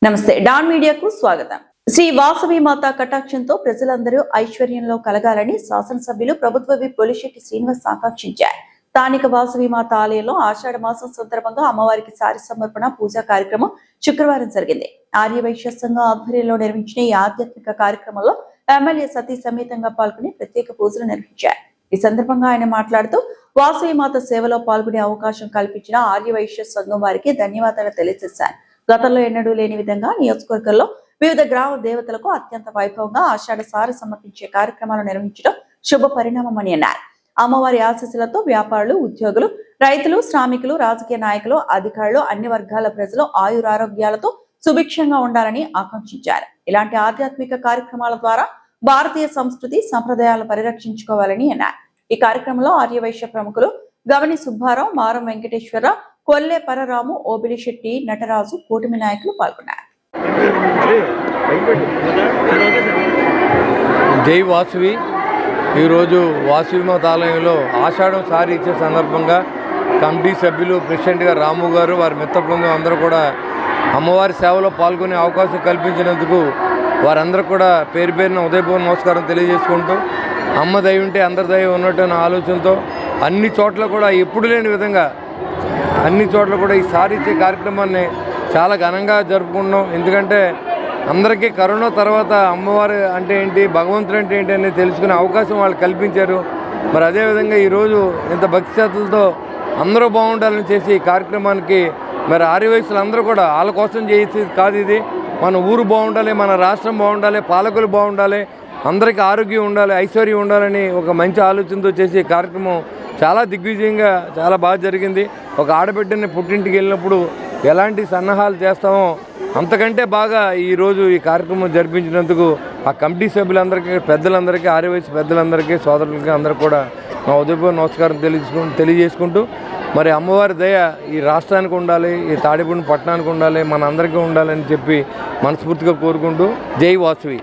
నమస్తే డాన్ మీడియాకు స్వాగతం. శ్రీ వాసవి మాత కటాక్షంతో ప్రజలందరూ ఐశ్వర్యంలో కలగాలని శాసనసభ్యులు ప్రభుత్వ విప్ పొలిశెట్టి శ్రీనివాస్ ఆకాంక్షించారు. స్థానిక వాసవి మాత ఆలయంలో ఆషాఢ మాసం సందర్భంగా అమ్మవారికి సారి సమర్పణ పూజా కార్యక్రమం శుక్రవారం జరిగింది. ఆర్యవైశ్య సంఘం ఆధ్వర్యంలో నిర్వహించిన ఈ ఆధ్యాత్మిక కార్యక్రమంలో ఎమ్మెల్యే సతీ సమేతంగా పాల్గొని ప్రత్యేక పూజలు నిర్వహించారు. ఈ సందర్భంగా ఆయన మాట్లాడుతూ వాసవి మాత సేవలో పాల్గొనే అవకాశం కల్పించిన ఆర్యవైశ్య సంఘం వారికి ధన్యవాదాలు తెలియజేశారు. గతంలో ఎన్నడూ లేని విధంగా నియోజకవర్గంలో వివిధ గ్రామ దేవతలకు అత్యంత వైభవంగా ఆషాఢ సారి సమర్పించే కార్యక్రమాలు నిర్వహించడం శుభ పరిణామమని అన్నారు. అమ్మవారి ఆశీస్సులతో వ్యాపారులు, ఉద్యోగులు, రైతులు, శ్రామికులు, రాజకీయ నాయకులు, అధికారులు, అన్ని వర్గాల ప్రజలు ఆయురారోగ్యాలతో సుభిక్షంగా ఉండాలని ఆకాంక్షించారు. ఇలాంటి ఆధ్యాత్మిక కార్యక్రమాల ద్వారా భారతీయ సంస్కృతి సంప్రదాయాలను పరిరక్షించుకోవాలని అన్నారు. ఈ కార్యక్రమంలో ఆర్యవైశ్య ప్రముఖులు గవని సుబ్బారావు, మారం వెంకటేశ్వరరావు, కొల్లె పరరాము, ఓబిడిశెట్టి నటరాజు, కూటమి నాయకులు పాల్గొన్నారు. జై వాసవి. ఈరోజు వాసవి మాత ఆలయంలో ఆషాఢం సారి ఇచ్చే సందర్భంగా కమిటీ సభ్యులు, ప్రెసిడెంట్ గారు రాము గారు, వారి మిత్ర బృందం అందరూ కూడా అమ్మవారి సేవలో పాల్గొనే అవకాశం కల్పించినందుకు వారందరూ కూడా పేరు పేరున ఉదయపూర్వ నమస్కారం తెలియజేసుకుంటూ, అమ్మ దయ ఉంటే అందరి దయ ఉన్నట్టు అనే ఆలోచనతో అన్ని చోట్ల కూడా ఎప్పుడు లేని విధంగా అన్ని చోట్ల కూడా ఈ సారి ఇచ్చే కార్యక్రమాన్ని చాలా ఘనంగా జరుపుకుంటున్నాం. ఎందుకంటే అందరికీ కరోనా తర్వాత అమ్మవారు అంటే ఏంటి, భగవంతుడు అంటే ఏంటి అనేది తెలుసుకునే అవకాశం వాళ్ళు కల్పించారు. మరి అదేవిధంగా ఈరోజు ఇంత భక్తి శ్రద్ధలతో అందరూ బాగుండాలని చేసి ఈ కార్యక్రమానికి మరి ఆర్యవైశ్యులు అందరూ కూడా వాళ్ళ కోసం చేసేది కాదు ఇది. మన ఊరు బాగుండాలి, మన రాష్ట్రం బాగుండాలి, పాలకులు బాగుండాలి, అందరికీ ఆరోగ్యం ఉండాలి, ఐశ్వర్యం ఉండాలని ఒక మంచి ఆలోచనతో చేసి ఈ కార్యక్రమం చాలా దిగ్విజయంగా చాలా బాగా జరిగింది. ఒక ఆడబిడ్డని పుట్టింటికి వెళ్ళినప్పుడు ఎలాంటి సన్నాహాలు చేస్తామో అంతకంటే బాగా ఈరోజు ఈ కార్యక్రమం జరిపించినందుకు ఆ కమిటీ సభ్యులందరికీ, పెద్దలందరికీ, ఆర్యవైశ్య పెద్దలందరికీ, సోదరులకి అందరూ కూడా మా ఉదయపూర్వ నమస్కారం తెలియజేసుకుంటూ మరి అమ్మవారి దయ ఈ రాష్ట్రానికి ఉండాలి, ఈ తాడిపూడి పట్టణానికి ఉండాలి, మన అందరికీ ఉండాలని చెప్పి మనస్ఫూర్తిగా కోరుకుంటూ జై వాసవి.